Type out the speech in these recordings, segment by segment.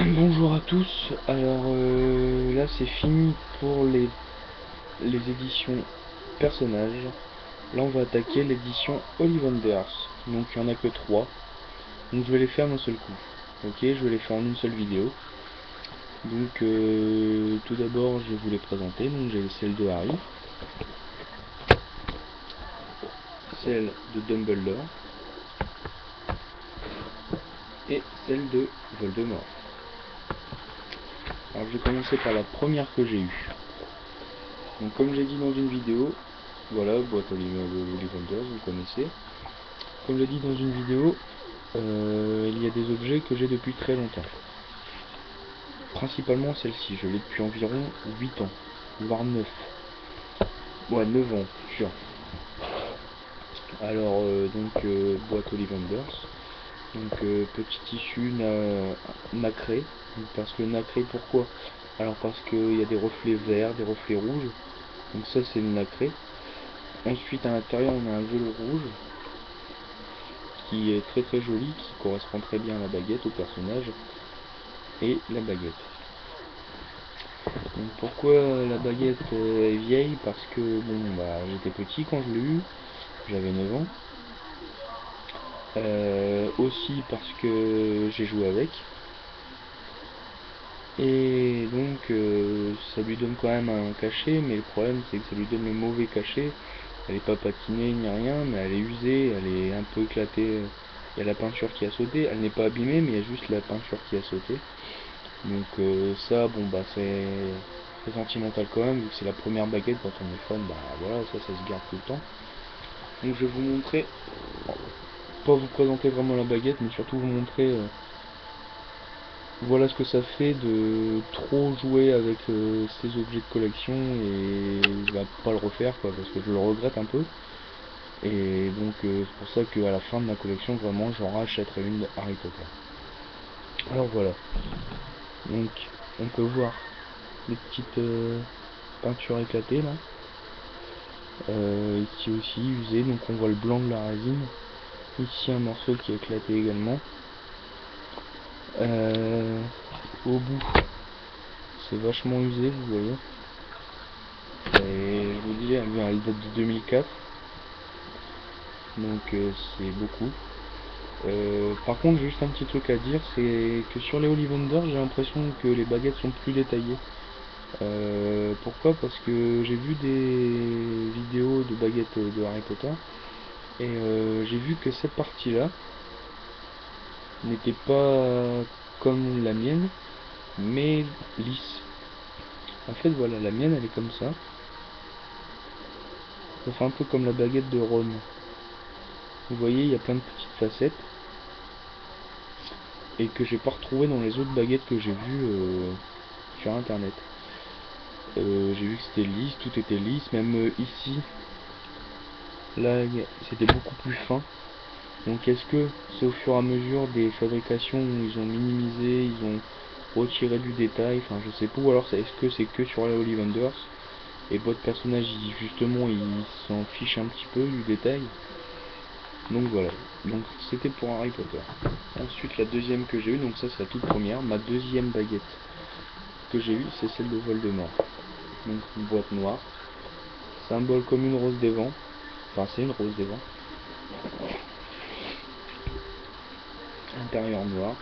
Bonjour à tous, alors là c'est fini pour les éditions personnages. Là on va attaquer l'édition Ollivanders, donc il n'y en a que 3, donc je vais les faire d'un seul coup. Ok, je vais les faire en une seule vidéo. Donc tout d'abord je vais vous les présenter, donc j'ai celle de Harry, celle de Dumbledore et celle de Voldemort. Alors je vais commencer par la première que j'ai eue. Donc comme j'ai dit dans une vidéo, voilà, boîte Ollivanders, vous connaissez. Comme j'ai dit dans une vidéo, il y a des objets que j'ai depuis très longtemps. Principalement celle-ci, je l'ai depuis environ 8 ans, voire 9. Ouais, 9 ans, sûr. Alors, boîte Ollivanders. Donc, petit tissu nacré. Parce que nacré, pourquoi? Alors, parce qu'il y a des reflets verts, des reflets rouges. Donc, ça, c'est le nacré. Ensuite, à l'intérieur, on a un velours rouge qui est très très joli, qui correspond très bien à la baguette, au personnage et la baguette. Donc pourquoi la baguette est vieille? Parce que bon, bah, j'étais petit quand je l'ai eu, j'avais 9 ans. Aussi parce que j'ai joué avec. Et donc ça lui donne quand même un cachet, mais le problème c'est que ça lui donne le mauvais cachet. Elle n'est pas patinée ni rien, mais elle est usée, elle est un peu éclatée. Il y a la peinture qui a sauté, elle n'est pas abîmée, mais il y a juste la peinture qui a sauté. Donc ça, bon bah c'est très sentimental quand même, vu que c'est la première baguette quand on est fan, bah voilà, ça se garde tout le temps. Donc je vais vous montrer, pas vous présenter vraiment la baguette, mais surtout vous montrer voilà ce que ça fait de trop jouer avec ces objets de collection et pas le refaire quoi, parce que je le regrette un peu. Et donc c'est pour ça qu'à la fin de ma collection, vraiment j'en rachèterai une de Harry Potter. Alors voilà, donc on peut voir les petites peintures éclatées là. Ici aussi usé, donc on voit le blanc de la résine. Ici un morceau qui est éclaté également. Au bout, c'est vachement usé, vous voyez. Et je vous dis, elle date de 2004, donc c'est beaucoup. Par contre, j'ai juste un petit truc à dire, c'est que sur les Ollivanders, j'ai l'impression que les baguettes sont plus détaillées. Pourquoi? Parce que j'ai vu des vidéos de baguettes de Harry Potter, et j'ai vu que cette partie-là n'était pas comme la mienne, mais lisse. En fait, voilà, la mienne, elle est comme ça. Ça fait un peu comme la baguette de Ron. Vous voyez, il y a plein de petites facettes. Et que j'ai pas retrouvé dans les autres baguettes que j'ai vues sur internet. J'ai vu que c'était lisse, tout était lisse. Même ici, là, c'était beaucoup plus fin. Donc est-ce que c'est au fur et à mesure des fabrications où ils ont minimisé, ils ont retiré du détail, enfin je sais pas, ou alors est-ce que c'est que sur les Ollivanders et votre personnage justement il s'en fiche un petit peu du détail. Donc voilà, donc c'était pour Harry Potter. Ensuite la deuxième que j'ai eue, donc ça c'est la toute première, ma deuxième baguette que j'ai eue c'est celle de Voldemort. Donc une boîte noire, symbole comme une rose des vents, enfin c'est une rose des vents. Intérieur noir,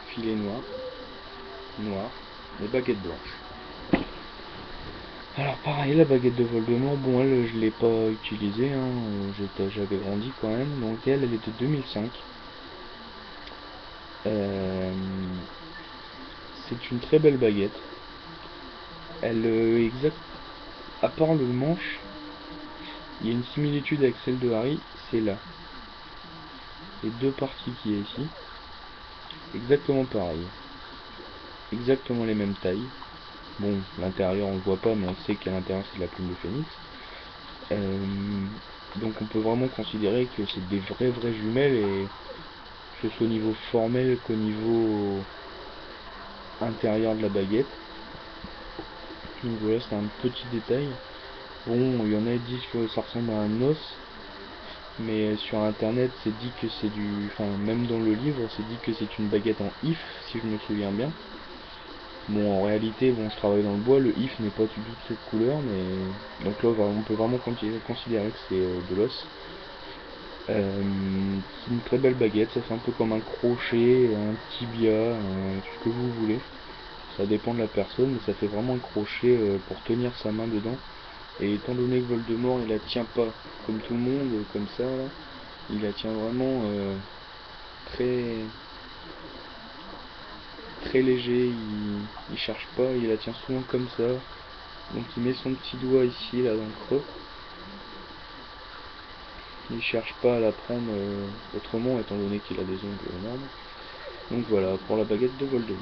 filet noir, noir, et baguette blanche. Alors pareil, la baguette de Voldemort, bon elle je l'ai pas utilisée, hein, j'avais grandi quand même, donc elle est de 2005. C'est une très belle baguette. Elle à part le manche, il y a une similitude avec celle de Harry, c'est là. Les deux parties qui est ici, exactement pareil. Exactement les mêmes tailles. Bon, l'intérieur on le voit pas, mais on sait qu'à l'intérieur c'est de la plume de phénix. Donc on peut vraiment considérer que c'est des vraies jumelles, et que ce soit au niveau formel qu'au niveau intérieur de la baguette. Donc voilà, c'est un petit détail. Bon, il y en a qui disent que ça ressemble à un os. mais sur internet c'est dit que c'est du... Enfin, même dans le livre c'est dit que c'est une baguette en if, si je me souviens bien. Bon, en réalité, bon, je travaille dans le bois, le if n'est pas du tout de cette couleur, mais... Donc là, on peut vraiment considérer que c'est de l'os. C'est une très belle baguette, ça fait un peu comme un crochet, un tibia, ce que vous voulez. Ça dépend de la personne, mais ça fait vraiment un crochet pour tenir sa main dedans. Et étant donné que Voldemort il la tient pas comme tout le monde, comme ça, là, il la tient vraiment très très léger, il cherche pas, il la tient souvent comme ça. Donc il met son petit doigt ici, là, dans le creux. Il cherche pas à la prendre autrement, étant donné qu'il a des ongles énormes. Donc voilà, pour la baguette de Voldemort.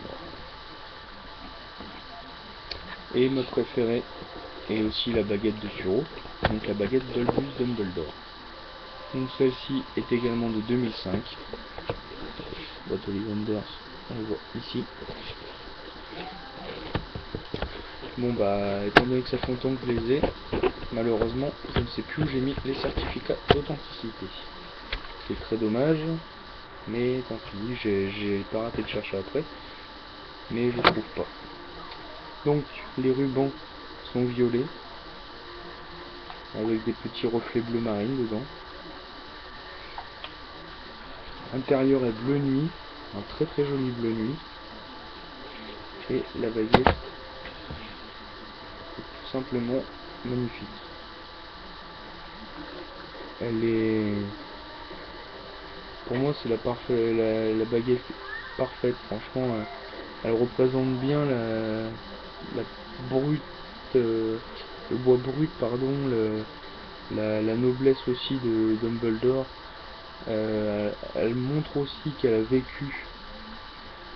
Et ma préférée est aussi la baguette de Suro, donc la baguette d'Albus Dumbledore. Donc celle-ci est également de 2005. Boîte Ollivanders, on le voit ici. Bon bah, étant donné que ça fait longtemps que je les ai, malheureusement, je ne sais plus où j'ai mis les certificats d'authenticité. C'est très dommage, mais tant pis, j'ai pas raté de chercher après, mais je trouve pas. Donc, les rubans sont violets, avec des petits reflets bleu marine dedans. L'intérieur est bleu nuit, un très très joli bleu nuit. Et la baguette est tout simplement magnifique. Elle est... Pour moi c'est la baguette parfaite, franchement. Elle représente bien la brute, le bois brut, pardon, la noblesse aussi de Dumbledore. Elle montre aussi qu'elle a vécu.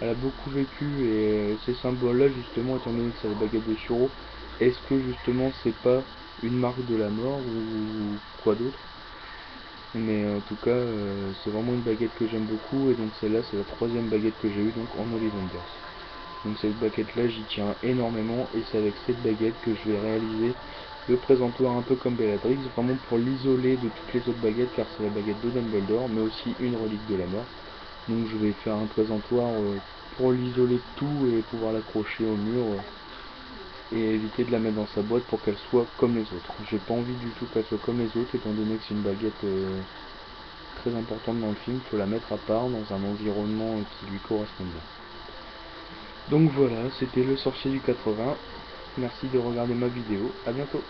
Elle a beaucoup vécu et ces symboles-là, justement, étant donné que c'est la baguette de Suro, est-ce que justement c'est pas une marque de la mort ou quoi d'autre? Mais en tout cas, c'est vraiment une baguette que j'aime beaucoup et donc celle-là, c'est la troisième baguette que j'ai eue donc en Ollivanders. Donc cette baguette-là, j'y tiens énormément et c'est avec cette baguette que je vais réaliser le présentoir un peu comme Bellatrix, vraiment pour l'isoler de toutes les autres baguettes car c'est la baguette de Dumbledore, mais aussi une relique de la mort. Donc je vais faire un présentoir pour l'isoler de tout et pouvoir l'accrocher au mur et éviter de la mettre dans sa boîte pour qu'elle soit comme les autres. J'ai pas envie du tout qu'elle soit comme les autres étant donné que c'est une baguette très importante dans le film, il faut la mettre à part dans un environnement qui lui correspond bien. Donc voilà, c'était le sorcier du 80. Merci de regarder ma vidéo, à bientôt.